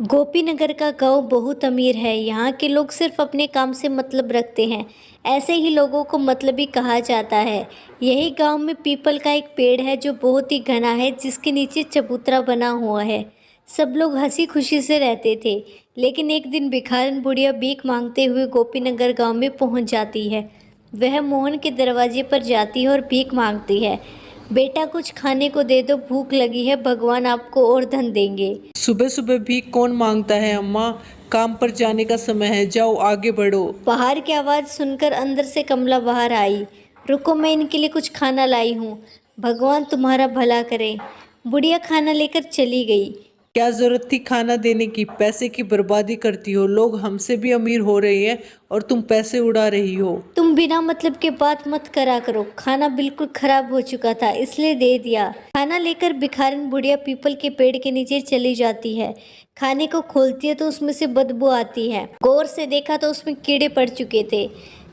गोपीनगर का गांव बहुत अमीर है। यहाँ के लोग सिर्फ अपने काम से मतलब रखते हैं। ऐसे ही लोगों को मतलबी कहा जाता है। यही गांव में पीपल का एक पेड़ है जो बहुत ही घना है, जिसके नीचे चबूतरा बना हुआ है। सब लोग हंसी खुशी से रहते थे। लेकिन एक दिन भिखारन बुढ़िया भीख मांगते हुए गोपीनगर गांव में पहुंच जाती है। वह मोहन के दरवाजे पर जाती है और भीख मांगती है। बेटा, कुछ खाने को दे दो, भूख लगी है, भगवान आपको और धन देंगे। सुबह सुबह भी कौन मांगता है अम्मा। काम पर जाने का समय है, जाओ आगे बढ़ो। बाहर की आवाज़ सुनकर अंदर से कमला बाहर आई। रुको, मैं इनके लिए कुछ खाना लाई हूँ। भगवान तुम्हारा भला करे। बुढ़िया खाना लेकर चली गई। क्या जरूरत थी खाना देने की। पैसे की बर्बादी करती हो। लोग हमसे भी अमीर हो रहे हैं और तुम पैसे उड़ा रही हो। तुम बिना मतलब के बात मत करा करो। खाना बिल्कुल खराब हो चुका था, इसलिए दे दिया। खाना लेकर भिखारन बुढ़िया पीपल के पेड़ के नीचे चली जाती है। खाने को खोलती है तो उसमें से बदबू आती है। गौर से देखा तो उसमें कीड़े पड़ चुके थे।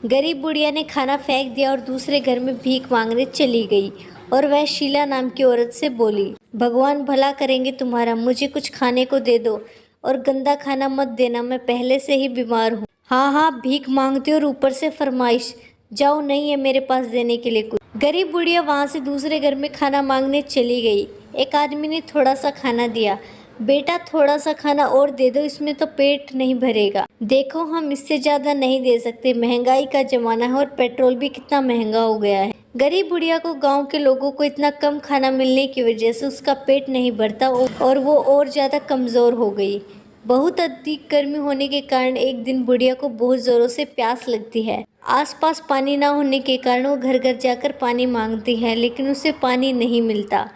गरीब बुढ़िया ने खाना फेंक दिया और दूसरे घर में भीख मांगने चली गई। और वह शीला नाम की औरत से बोली, भगवान भला करेंगे तुम्हारा, मुझे कुछ खाने को दे दो और गंदा खाना मत देना, मैं पहले से ही बीमार हूँ। हाँ हाँ, भीख मांगती और ऊपर से फरमाइश, जाओ, नहीं है मेरे पास देने के लिए कुछ। गरीब बुढ़िया वहाँ से दूसरे घर में खाना मांगने चली गई। एक आदमी ने थोड़ा सा खाना दिया। बेटा, थोड़ा सा खाना और दे दो, इसमें तो पेट नहीं भरेगा। देखो, हम इससे ज़्यादा नहीं दे सकते, महंगाई का ज़माना है और पेट्रोल भी कितना महंगा हो गया है। गरीब बुढ़िया को गांव के लोगों को इतना कम खाना मिलने की वजह से उसका पेट नहीं भरता और वो और ज़्यादा कमज़ोर हो गई। बहुत अधिक गर्मी होने के कारण एक दिन बुढ़िया को बहुत ज़ोरों से प्यास लगती है। आसपास पानी ना होने के कारण वो घर घर जाकर पानी मांगती है, लेकिन उसे पानी नहीं मिलता।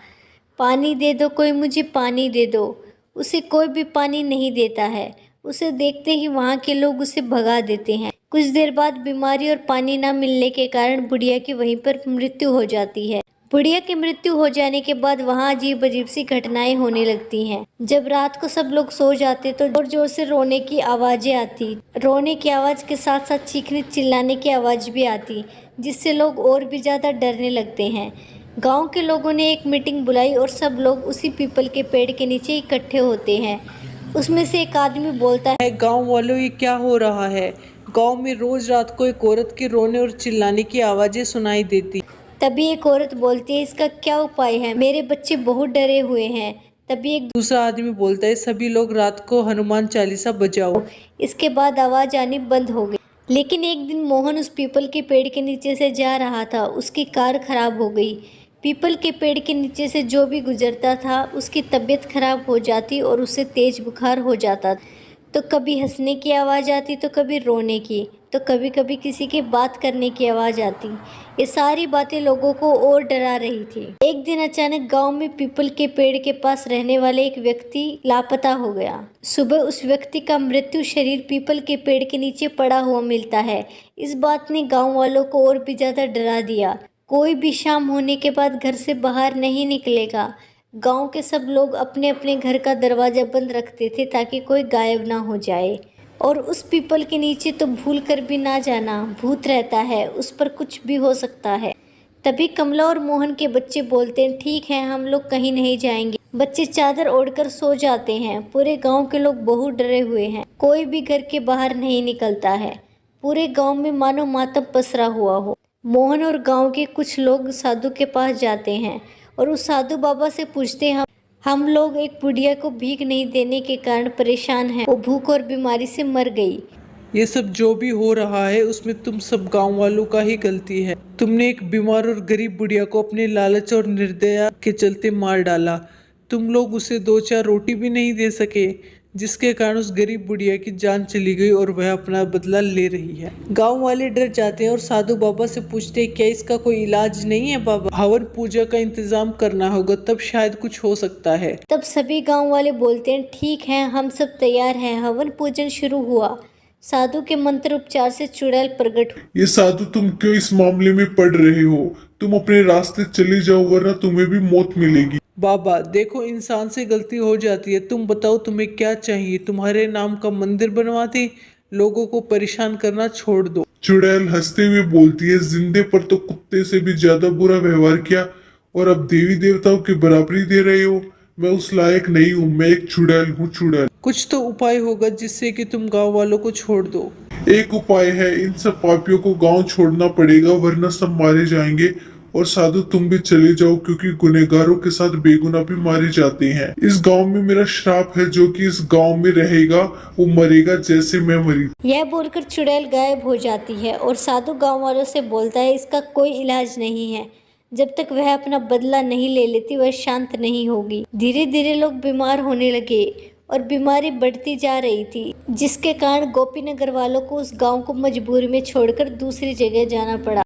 पानी दे दो कोई, मुझे पानी दे दो। उसे कोई भी पानी नहीं देता है। उसे देखते ही वहाँ के लोग उसे भगा देते हैं। कुछ देर बाद बीमारी और पानी न मिलने के कारण बुढ़िया की वहीं पर मृत्यु हो जाती है। बुढ़िया की मृत्यु हो जाने के बाद वहाँ अजीब अजीब सी घटनाएं होने लगती हैं। जब रात को सब लोग सो जाते तो जोर जोर से रोने की आवाजें आती। रोने की आवाज के साथ साथ चीखने चिल्लाने की आवाज भी आती, जिससे लोग और भी ज्यादा डरने लगते हैं। गांव के लोगों ने एक मीटिंग बुलाई और सब लोग उसी पीपल के पेड़ के नीचे इकट्ठे होते हैं। उसमें से एक आदमी बोलता है, गांव वालों, ये क्या हो रहा है। गांव में रोज रात को एक औरत के रोने और चिल्लाने की आवाजें सुनाई देती। तभी एक औरत बोलती है, इसका क्या उपाय है, मेरे बच्चे बहुत डरे हुए हैं। तभी एक दूसरा आदमी बोलता है, सभी लोग रात को हनुमान चालीसा बजाओ। इसके बाद आवाज आनी बंद हो गई। लेकिन एक दिन मोहन उस पीपल के पेड़ के नीचे से जा रहा था। उसकी कार खराब हो गई। पीपल के पेड़ के नीचे से जो भी गुजरता था उसकी तबीयत खराब हो जाती और उसे तेज बुखार हो जाता। तो कभी हंसने की आवाज़ आती तो कभी रोने की, तो कभी कभी किसी के बात करने की आवाज़ आती। ये सारी बातें लोगों को और डरा रही थी। एक दिन अचानक गांव में पीपल के पेड़ के पास रहने वाले एक व्यक्ति लापता हो गया। सुबह उस व्यक्ति का मृत्यु शरीर पीपल के पेड़ के नीचे पड़ा हुआ मिलता है। इस बात ने गाँव वालों को और भी ज़्यादा डरा दिया। कोई भी शाम होने के बाद घर से बाहर नहीं निकलेगा। गांव के सब लोग अपने अपने घर का दरवाजा बंद रखते थे ताकि कोई गायब ना हो जाए। और उस पीपल के नीचे तो भूल कर भी ना जाना, भूत रहता है, उस पर कुछ भी हो सकता है। तभी कमला और मोहन के बच्चे बोलते हैं, ठीक है, हम लोग कहीं नहीं जाएंगे। बच्चे चादर ओढ़कर सो जाते हैं। पूरे गांव के लोग बहुत डरे हुए हैं। कोई भी घर के बाहर नहीं निकलता है। पूरे गांव में मानो मातम पसरा हुआ हो। मोहन और गांव के कुछ लोग साधु के पास जाते हैं और उस साधु बाबा से पूछते हैं, हम लोग एक बुढ़िया को भीख नहीं देने के कारण परेशान हैं। वो भूख और बीमारी से मर गई। ये सब जो भी हो रहा है उसमें तुम सब गांव वालों का ही गलती है। तुमने एक बीमार और गरीब बुढ़िया को अपने लालच और निर्दया के चलते मार डाला। तुम लोग उसे 2-4 रोटी भी नहीं दे सके, जिसके कारण उस गरीब बुढ़िया की जान चली गई और वह अपना बदला ले रही है। गांव वाले डर जाते हैं और साधु बाबा से पूछते हैं, क्या इसका कोई इलाज नहीं है बाबा। हवन पूजा का इंतजाम करना होगा, तब शायद कुछ हो सकता है। तब सभी गांव वाले बोलते हैं, ठीक है, हम सब तैयार हैं। हवन पूजन शुरू हुआ। साधु के मंत्र उपचार से चुड़ैल प्रकट हुई। ये साधु, तुम क्यों इस मामले में पड़ रहे हो। तुम अपने रास्ते चले जाओ, वरना तुम्हें भी मौत मिलेगी। बाबा देखो, इंसान से गलती हो जाती है। तुम बताओ तुम्हें क्या चाहिए। तुम्हारे नाम का मंदिर बनवा दे, लोगों को परेशान करना छोड़ दो। चुड़ैल हंसते हुए बोलती है, जिंदे पर तो कुत्ते से भी ज्यादा बुरा व्यवहार किया और अब देवी देवताओं की बराबरी दे रहे हो। मैं उस लायक नहीं हूँ, मैं एक चुड़ैल हूँ, चुड़ैल। कुछ तो उपाय होगा जिससे कि तुम गांव वालों को छोड़ दो। एक उपाय है, इन सब पापियों को गांव छोड़ना पड़ेगा वरना सब मारे जाएंगे। और साधु तुम भी चले जाओ क्योंकि गुनहगारों के साथ बेगुनाह भी मारे जाते हैं। इस गांव में मेरा श्राप है, जो कि इस गांव में रहेगा वो मरेगा जैसे मैं मरी। यह बोलकर चुड़ैल गायब हो जाती है और साधु गांव वालों से बोलता है इसका कोई इलाज नहीं है। जब तक वह अपना बदला नहीं ले लेती वह शांत नहीं होगी। धीरे धीरे लोग बीमार होने लगे और बीमारी बढ़ती जा रही थी, जिसके कारण गोपीनगर वालों को उस गांव को मजबूरी में छोड़कर दूसरी जगह जाना पड़ा।